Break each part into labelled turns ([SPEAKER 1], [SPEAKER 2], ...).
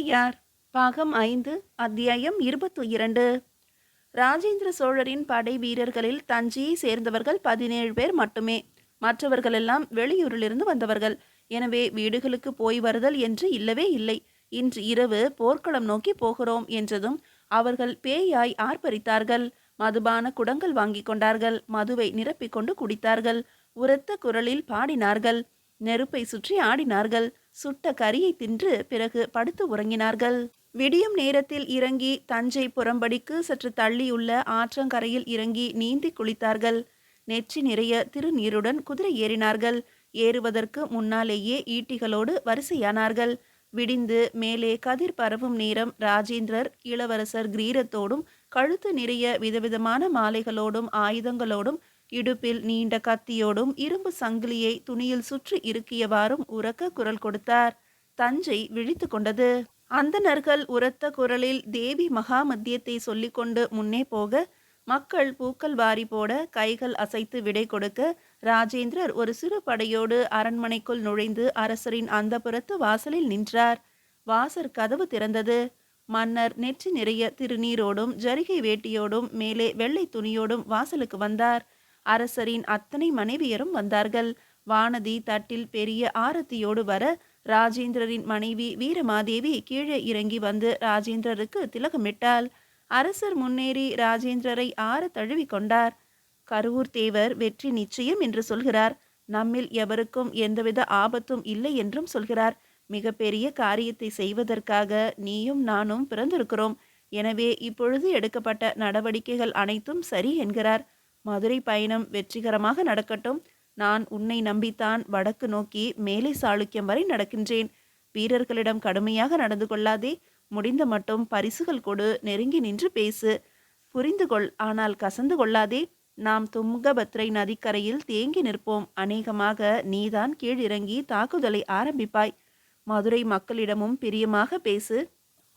[SPEAKER 1] உடையார். பாகம் 5, அத்தியாயம் 22. ராஜேந்திர சோழரின் படை வீரர்களில் தஞ்சையை சேர்ந்தவர்கள் 17 பேர் மட்டுமே. மற்றவர்களெல்லாம் வெளியூரிலிருந்து வந்தவர்கள். எனவே வீடுகளுக்கு போய் வருதல் என்று இல்லவே இல்லை. இன்று இரவு போர்க்களம் நோக்கி போகிறோம் என்றதும் அவர்கள் பேயாய் ஆர்ப்பரித்தார்கள். மதுபான குடங்கள் வாங்கி கொண்டார்கள். மதுவை நிரப்பிக்கொண்டு குடித்தார்கள். உரத்த குரலில் பாடினார்கள். நெருப்பை சுற்றி ஆடினார்கள். சுட்ட கரியை தின்று பிறகு படுத்து உறங்கினார்கள். விடியும் நேரத்தில் இறங்கி தஞ்சை புறம்படிக்கு சற்று தள்ளியுள்ள ஆற்றங்கரையில் இறங்கி நீந்தி குளித்தார்கள். நெற்றி நிறைய திருநீருடன் குதிரை ஏறினார்கள். ஏறுவதற்கு முன்னாலேயே ஈட்டிகளோடு வரிசையானார்கள். விடிந்து மேலே கதிர் பரவும் நேரம் ராஜேந்திரர் இளவரசர் கிரீரத்தோடும் கழுத்து நிறைய விதவிதமான மாலைகளோடும் ஆயுதங்களோடும் இடுப்பில் நீண்ட கத்தியோடும் இரும்பு சங்கிலியை துணியில் சுற்றி இருக்கியவாறும் உரக்க குரல் கொடுத்தார். தஞ்சை விழித்து கொண்டது. அந்தணர்கள் உரத்த குரலில் தேவி மகாமத்தியத்தை சொல்லிக்கொண்டு முன்னே போக, மக்கள் பூக்கள் வாரி போட, கைகள் அசைத்து விடை கொடுக்க, ராஜேந்திரர் ஒரு சிறு படையோடு அரண்மனைக்குள் நுழைந்து அரசரின் அந்தப்புறத்து வாசலில் நின்றார். வாசற் கதவு திறந்தது. மன்னர் நெற்றி நிறைய திருநீரோடும் ஜரிகை வேட்டியோடும் மேலே வெள்ளை துணியோடும் வாசலுக்கு வந்தார். அரசரின் அத்தனை மனைவியரும் வந்தார்கள். வானதி தட்டில் பெரிய ஆரத்தியோடு வர, ராஜேந்திரரின் மனைவி வீரமாதேவி கீழே இறங்கி வந்து ராஜேந்திரருக்கு திலகமிட்டாள். அரசர் முன்னேறி ராஜேந்திரரை ஆற தழுவி கொண்டார். கருவூர் தேவர் வெற்றி நிச்சயம் என்று சொல்கிறார். நம்மில் எவருக்கும் எந்தவித ஆபத்தும் இல்லை என்றும் சொல்கிறார். மிக பெரிய காரியத்தை செய்வதற்காக நீயும் நானும் பிறந்திருக்கிறோம். எனவே இப்பொழுது எடுக்கப்பட்ட நடவடிக்கைகள் அனைத்தும் சரி என்கிறார். மதுரை பயணம் வெற்றிகரமாக நடக்கட்டும். நான் உன்னை நம்பித்தான் வடக்கு நோக்கி மேலை சாளுக்கியம் வரை நடக்கின்றேன். வீரர்களிடம் கடுமையாக நடந்து கொள்ளாதே. முடிந்த மட்டும் பரிசுகள் கொடு. நெருங்கி நின்று பேசு. புரிந்து கொள், ஆனால் கசந்து கொள்ளாதே. நாம் துங்கபத்ரை நதிக்கரையில் தேங்கி நிற்போம். அநேகமாக நீதான் கீழிறங்கி தாக்குதலை ஆரம்பிப்பாய். மதுரை மக்களிடமும் பிரியமாக பேசு.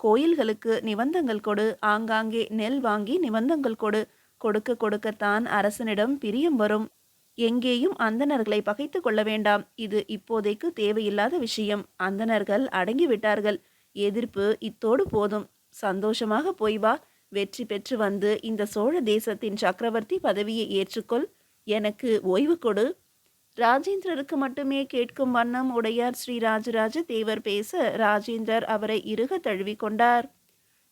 [SPEAKER 1] கோயில்களுக்கு நிபந்தங்கள் கொடு. ஆங்காங்கே நெல் வாங்கி நிபந்தங்கள் கொடு. கொடுக்க கொடுக்கத்தான் அரசனிடம் பிரியம் வரும். எங்கேயும் அந்தணர்களை பகைத்து கொள்ள வேண்டாம். இது இப்போதைக்கு தேவையில்லாத விஷயம். அந்தணர்கள் அடங்கிவிட்டார்கள். எதிர்ப்பு இத்தோடு போதும். சந்தோஷமாக போய் வா. வெற்றி பெற்று வந்து இந்த சோழ தேசத்தின் சக்கரவர்த்தி பதவியை ஏற்றுக்கொள். எனக்கு ஓய்வு கொடு. ராஜேந்திரருக்கு மட்டுமே கேட்கும் வண்ணம் உடையார் ஸ்ரீ ராஜராஜ தேவர் பேச, ராஜேந்திரர் அவரை இறுக தழுவி கொண்டார்.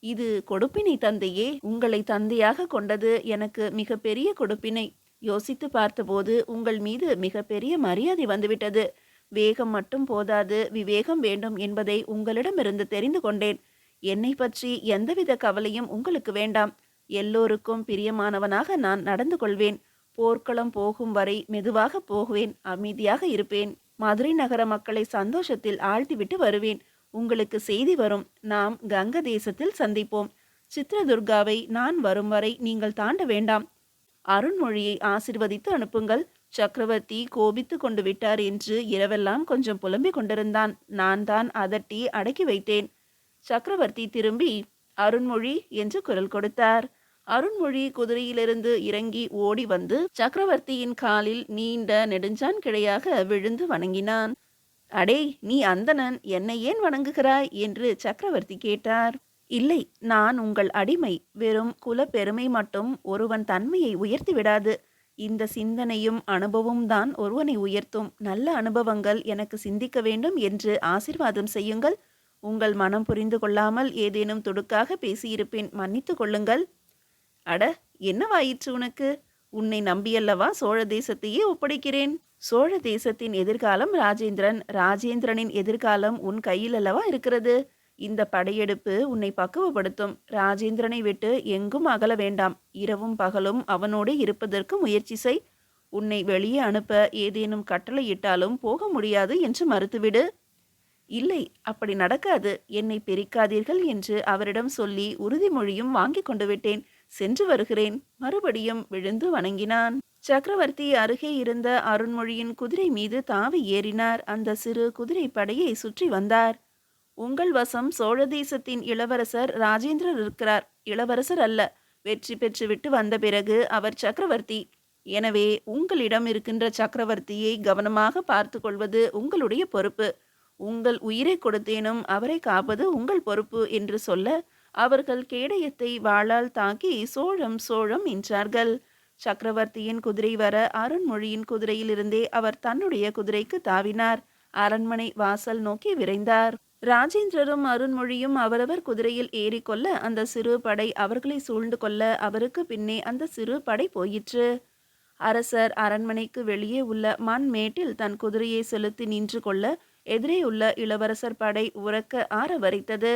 [SPEAKER 1] இது கொடுப்பினை தந்தையே. உங்களை தந்தையாக கொண்டது எனக்கு மிக பெரிய கொடுப்பினை. யோசித்து பார்த்தபோது உங்கள் மீது மிக பெரிய மரியாதை வந்துவிட்டது. வேகம் மட்டும் போதாது, விவேகம் வேண்டும் என்பதை உங்களிடமிருந்து தெரிந்து கொண்டேன். என்னை பற்றி எந்தவித கவலையும் உங்களுக்கு வேண்டாம். எல்லோருக்கும் பிரியமானவனாக நான் நடந்து கொள்வேன். போர்க்களம் போகும் வரை மெதுவாக போகுவேன். அமைதியாக இருப்பேன். மதுரை நகர மக்களை சந்தோஷத்தில் ஆழ்த்திவிட்டு வருவேன். உங்களுக்கு செய்தி வரும். நாம் கங்க தேசத்தில் சந்திப்போம். சித்ரதுர்காவை நான் வரும் வரை நீங்கள் தாண்ட வேண்டாம். அருண்மொழியை ஆசிர்வதித்து அனுப்புங்கள். சக்கரவர்த்தி கோபித்து கொண்டு விட்டார் என்று இரவெல்லாம் கொஞ்சம் புலம்பிக் கொண்டிருந்தான். நான் தான் அதட்டி அடக்கி வைத்தேன். சக்கரவர்த்தி திரும்பி அருண்மொழி என்று குரல் கொடுத்தார். அருண்மொழி குதிரையிலிருந்து இறங்கி ஓடி வந்து சக்கரவர்த்தியின் காலில் நீண்ட நெடுஞ்சான் கிடையாக விழுந்து வணங்கினான். அடே, நீ அந்தணன், என்னை ஏன் வணங்குகிறாய் என்று சக்கரவர்த்தி கேட்டார். இல்லை, நான் உங்கள் அடிமை. வெறும் குல பெருமை மட்டும் ஒருவன் தன்மையை உயர்த்தி விடாது. இந்த சிந்தனையும் அனுபவமும் தான் ஒருவனை உயர்த்தும். நல்ல அனுபவங்கள் எனக்கு சிந்திக்க வேண்டும் என்று ஆசீர்வாதம் செய்யுங்கள். உங்கள் மனம் புரிந்து கொள்ளாமல் ஏதேனும் துடுக்காக பேசியிருப்பேன், மன்னித்து கொள்ளுங்கள். அட, என்னவாயிற்று உனக்கு? உன்னை நம்பியல்லவா சோழ தேசத்தையே ஒப்படைக்கிறேன். சோழ தேசத்தின் எதிர்காலம் ராஜேந்திரன், ராஜேந்திரனின் எதிர்காலம் உன் கையில் அல்லவா இருக்கிறது. இந்த படையெடுப்பு உன்னை பக்குவப்படுத்தும். ராஜேந்திரனை விட்டு எங்கும் அகல வேண்டாம். இரவும் பகலும் அவனோடு இருப்பதற்கு முயற்சி செய். உன்னை வெளியே அனுப்ப ஏதேனும் கட்டளையிட்டாலும் போக முடியாது என்று மறுத்துவிடு. இல்லை, அப்படி நடக்காது. என்னை பிரிக்காதீர்கள் என்று அவரிடம் சொல்லி உறுதிமொழியும் வாங்கி கொண்டு விட்டேன். சென்று வருகிறேன். மறுபடியும் விழுந்து வணங்கினான். சக்கரவர்த்தி அருகே இருந்த அருண்மொழியின் குதிரை மீது தாவி ஏறினார். அந்த சிறு குதிரை படையை சுற்றி வந்தார். உங்கள் வசம் சோழ தேசத்தின் இளவரசர் ராஜேந்திரர் இருக்கிறார். இளவரசர் அல்ல. வெற்றி பெற்றுவிட்டு வந்த பிறகு அவர் சக்கரவர்த்தி. எனவே உங்களிடம் இருக்கின்ற சக்கரவர்த்தியை கவனமாக பார்த்து கொள்வது உங்களுடைய பொறுப்பு. உங்கள் உயிரை கொடுத்தேனும் அவரை காப்பது உங்கள் பொறுப்பு என்று சொல்ல அவர்கள் கேடயத்தை வாளால் தாக்கி சோழம் சோழம் என்றார்கள். சக்கரவர்த்தியின் குதிரை வர அருண்மொழியின் குதிரையிலிருந்தே அவர் தன்னுடைய குதிரைக்கு தாவினார். அரண்மனை வாசல் நோக்கி விரைந்தார். ராஜேந்திரரும் அருண்மொழியும் அவரவர் குதிரையில் ஏறிக்கொள்ள அந்த சிறு படை அவர்களை சூழ்ந்து கொள்ள அவருக்கு பின்னே அந்த சிறு படை போயிற்று. அரசர் அரண்மனைக்கு வெளியே உள்ள மண் மேட்டில் தன் குதிரையை செலுத்தி நின்று கொள்ள எதிரே உள்ள இளவரசர் படை உரக்க ஆரவரித்தது.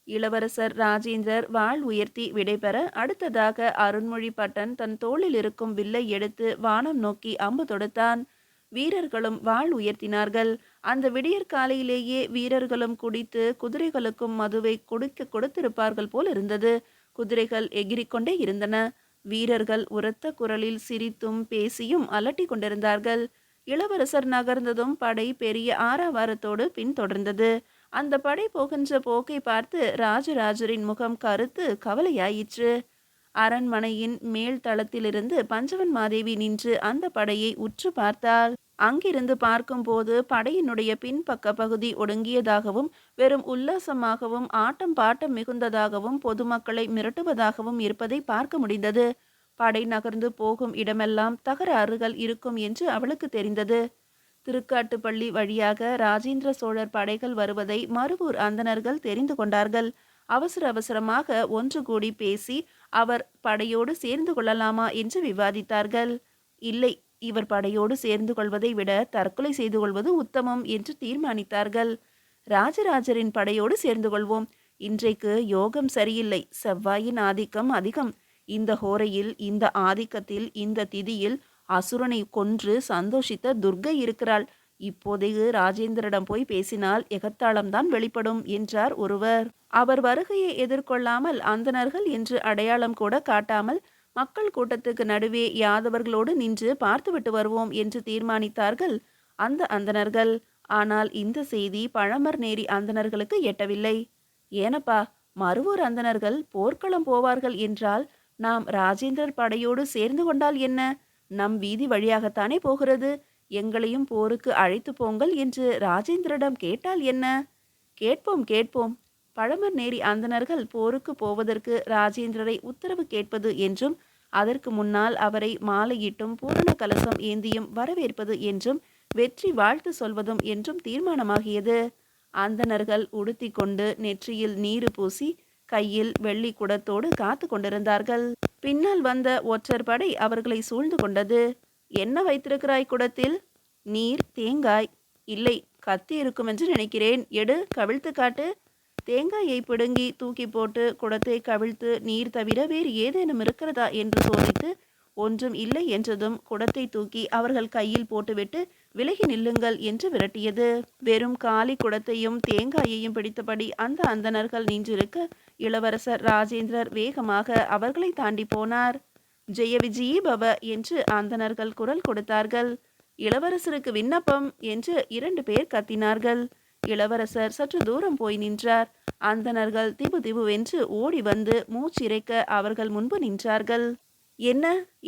[SPEAKER 1] இளவரசர் ராஜேந்திரர் வாள் உயர்த்தி விடைபெற அடுத்ததாக அருண்மொழி பட்டன் தன் தோளில் இருக்கும் வில்லை எடுத்து வானம் நோக்கி அம்பு தொடுத்தான். வீரர்களும் வாள் உயர்த்தினார்கள். அந்த விடியற் காலையிலேயே வீரர்களும் குடித்து குதிரைகளுக்கும் மதுவை குடிக்க கொடுத்திருப்பார்கள் போல் இருந்தது. குதிரைகள் எகிரிக்கொண்டே இருந்தன. வீரர்கள் உரத்த குரலில் சிரித்தும் பேசியும் அலட்டி கொண்டிருந்தார்கள். இளவரசர் நகர்ந்ததும் படை பெரிய ஆரவாரத்தோடு பின்தொடர்ந்தது. அந்த படை போகின்ற போக்கை பார்த்து ராஜராஜரின் முகம் கருத்து கவலையாயிற்று. அரண்மனையின் மேல் தளத்திலிருந்து பஞ்சவன் மாதேவி நின்று அந்த படையை உற்று பார்த்தாள். அங்கிருந்து பார்க்கும்போது படையினுடைய பின்பக்க பகுதி ஒடுங்கியதாகவும் வெறும் உல்லாசமாகவும் ஆட்டம் பாட்டம் மிகுந்ததாகவும் பொதுமக்களை மிரட்டுவதாகவும் இருப்பதை பார்க்க முடிந்தது. படை நகர்ந்து போகும் இடமெல்லாம் தகராறுகள் இருக்கும் என்று அவளுக்கு தெரிந்தது. திருக்காட்டுப்பள்ளி வழியாக ராஜேந்திர சோழர் படைகள் வருவதை மருவூர் அந்தணர்கள் தெரிந்து கொண்டார்கள். அவசர அவசரமாக ஒன்று கூடி பேசி அவர் படையோடு சேர்ந்து கொள்ளலாமா என்று விவாதித்தார்கள். இல்லை, இவர் படையோடு சேர்ந்து கொள்வதை விட தற்கொலை செய்து கொள்வது உத்தமம் என்று தீர்மானித்தார்கள். ராஜராஜரின் படையோடு சேர்ந்து கொள்வோம். இன்றைக்கு யோகம் சரியில்லை. செவ்வாயின் ஆதிக்கம் அதிகம். இந்த ஹோரையில், இந்த ஆதிக்கத்தில், இந்த திதியில் அசுரனை கொன்று சந்தோஷித்த துர்க்கை இருக்கிறாள். இப்போதைக்கு ராஜேந்திரிடம் போய் பேசினால் எகத்தாளம்தான் வெளிப்படும் என்றார் ஒருவர். அவர் வருகையை எதிர்கொள்ளாமல் அந்தணர்கள் என்று அடையாளம் கூட காட்டாமல் மக்கள் கூட்டத்துக்கு நடுவே யாதவர்களோடு நின்று பார்த்துவிட்டு வருவோம் என்று தீர்மானித்தார்கள் அந்த அந்தணர்கள். ஆனால் இந்த செய்தி பழமர்நேரி அந்தணர்களுக்கு எட்டவில்லை. ஏனப்பா, மருவூர் அந்தணர்கள் போர்க்களம் போவார்கள் என்றால் நாம் ராஜேந்திரர் படையோடு சேர்ந்து கொண்டால் என்ன? நம் வீதி வழியாகத்தானே போகிறது. எங்களையும் போருக்கு அழைத்து போங்கள் என்று ராஜேந்திரிடம் கேட்டால் என்ன? கேட்போம் கேட்போம். பழமர்நேரி அந்தணர்கள் போருக்கு போவதற்கு ராஜேந்திரரை உத்தரவு கேட்பது என்றும் அதற்கு முன்னால் அவரை மாலையிட்டும் பூரண கலசம் ஏந்தியும் வரவேற்பது என்றும் வெற்றி வாழ்த்து சொல்வதும் என்றும் தீர்மானமாகியது. அந்தணர்கள் உடுத்தி கொண்டு நெற்றியில் நீரு பூசி கையில் வெள்ளி குடத்தோடு காத்து கொண்டிருந்தார்கள். பின்னால் வந்த ஒற்றர் படை அவர்களை சூழ்ந்து கொண்டது. என்ன வைத்திருக்கிறாய் குடத்தில்? நீர், தேங்காய். இல்லை, கத்தி இருக்கும் என்று நினைக்கிறேன். எடு, கவிழ்த்து காட்டு. தேங்காயை பிடுங்கி தூக்கி போட்டு குடத்தை கவிழ்த்து நீர் தவிர வேறு ஏதேனும் இருக்கிறதா என்று சோதித்து ஒன்றும் இல்லை என்றதும் குடத்தை தூக்கி அவர்கள் கையில் போட்டுவிட்டு விலகி நில்லுங்கள் என்று விரட்டியது. வெறும் காலி குடத்தையும் தேங்காயையும் பிடித்தபடி அந்த அந்தணர்கள் நின்றிருக்க இளவரசர் ராஜேந்திரர் வேகமாக அவர்களை தாண்டி போனார். ஜெய விஜயி பவ என்று அந்தணர்கள் குரல் கொடுத்தார்கள். இளவரசருக்கு விண்ணப்பம் என்று 2 பேர் கத்தினார்கள். இளவரசர் சற்று தூரம் போய் நின்றார். அந்தணர்கள் திபு திபுவென்று ஓடி வந்து மூச்சிறைக்க அவர்கள் முன்பு நின்றார்கள். என்ன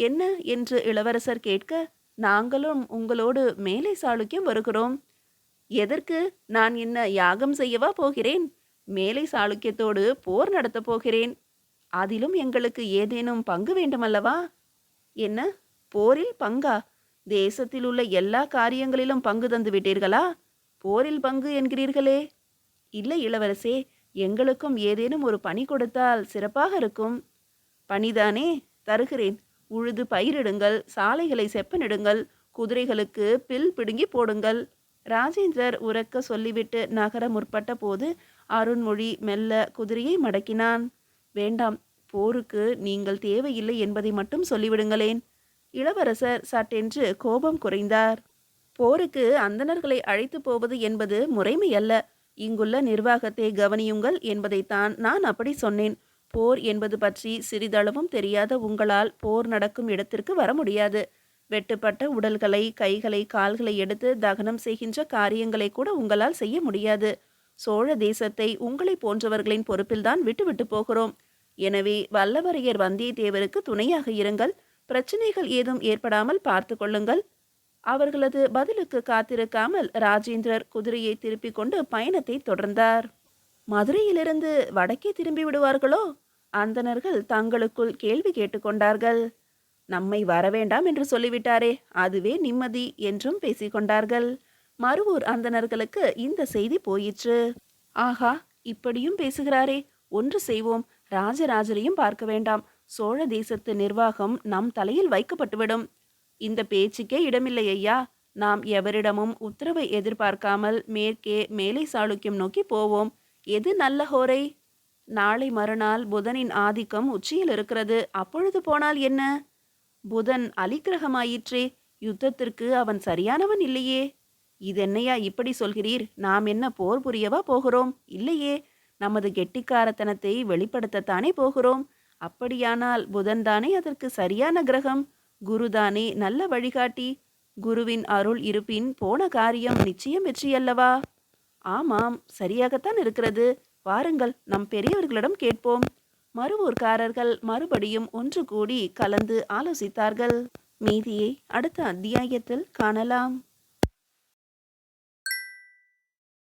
[SPEAKER 1] என்ன என்று இளவரசர் கேட்க, நாங்களும் உங்களோடு மேலை சாளுக்கியம் வருகிறோம். எதற்கு? நான் என்ன யாகம் செய்யவா போகிறேன்? மேலை சாளுக்கியத்தோடு போர் நடத்தப் போகிறேன். அதிலும் எங்களுக்கு ஏதேனும் பங்கு வேண்டுமல்லவா? என்ன, போரில் பங்கா? தேசத்தில் உள்ள எல்லா காரியங்களிலும் பங்கு தந்து விட்டீர்களா? போரில் பங்கு என்கிறீர்களே? இல்லை இளவரசே, எங்களுக்கும் ஏதேனும் ஒரு பணி கொடுத்தால் சிறப்பாக இருக்கும். பணிதானே, தருகிறேன். உழுது பயிரிடுங்கள், சாலைகளை செப்பனிடுங்கள், குதிரைகளுக்கு பில் பிடுங்கி போடுங்கள். ராஜேந்திரர் உரக்க சொல்லிவிட்டு நகர முற்பட்ட போது அருண்மொழி மெல்ல குதிரையை மடக்கினான். வேண்டாம், போருக்கு நீங்கள் தேவையில்லை என்பதை மட்டும் சொல்லிவிடுங்களேன். இளவரசர் சட்டென்று கோபம் குறைந்தார். போருக்கு அந்தணர்களை அழைத்து போவது என்பது முறைமை அல்ல. இங்குள்ள நிர்வாகத்தை கவனியுங்கள் என்பதைத்தான் நான் அப்படி சொன்னேன். போர் என்பது பற்றி சிறிதளவும் தெரியாத உங்களால் போர் நடக்கும் இடத்திற்கு வர முடியாது. வெட்டுப்பட்ட உடல்களை, கைகளை, கால்களை எடுத்து தகனம் செய்கின்ற காரியங்களை கூட உங்களால் செய்ய முடியாது. சோழ தேசத்தை உங்களை போன்றவர்களின் பொறுப்பில்தான் விட்டுவிட்டு போகிறோம். எனவே வல்லவரையர் வந்தியத்தேவருக்கு துணையாக இருங்கள். பிரச்சனைகள் ஏதும் ஏற்படாமல் பார்த்து கொள்ளுங்கள். அவர்களது பதிலுக்கு காத்திருக்காமல் ராஜேந்திரர் குதிரையை திருப்பிக் கொண்டு பயணத்தை தொடர்ந்தார். மதுரையிலிருந்து வடக்கே திரும்பி விடுவார்களோ? அந்தணர்கள் தங்களுக்குள் கேள்வி கேட்டுக்கொண்டார்கள். நம்மை வரவேண்டாம் என்று சொல்லிவிட்டாரே, அதுவே நிம்மதி என்றும் பேசிக்கொண்டார்கள். மருவூர் அந்தணர்களுக்கு இந்த செய்தி போயிற்று. ஆஹா, இப்படியும் பேசுகிறாரே, ஒன்று செய்வோம், ராஜராஜரையும் பார்க்க வேண்டாம், சோழ தேசத்து நிர்வாகம் நம் தலையில் வைக்கப்பட்டுவிடும். இந்த பேச்சுக்கே இடமில்லை ஐயா. நாம் எவரிடமும் உத்தரவை எதிர்பார்க்காமல் மேற்கே மேலை சாளுக்கியம் நோக்கி போவோம். எது நல்ல ஹோரை? நாளை மறுநாள் புதனின் ஆதிக்கம் உச்சியில் இருக்கிறது. அப்பொழுது போனால் என்ன? புதன் அலிக்கிரகமாயிற்றே, யுத்தத்திற்கு அவன் சரியானவன் இல்லையே. இதென்னையா இப்படி சொல்கிறீர்? நாம் என்ன போர் புரியவா போகிறோம்? இல்லையே, நமது கெட்டிக்காரத்தனத்தை வெளிப்படுத்தத்தானே போகிறோம். அப்படியானால் புதன்தானே அதற்கு சரியான கிரகம். குருதானே நல்ல வழிகாட்டி. குருவின் அருள் இருப்பின் போன காரியம் நிச்சயம் வெற்றியல்லவா? ஆமாம், சரியாகத்தான் இருக்கிறது. வாருங்கள், நம் பெரியவர்களிடம் கேட்போம். மருவூர்காரர்கள் மறுபடியும் ஒன்று கூடி கலந்து ஆலோசித்தார்கள். மீதியை அடுத்த அத்தியாயத்தில் காணலாம்.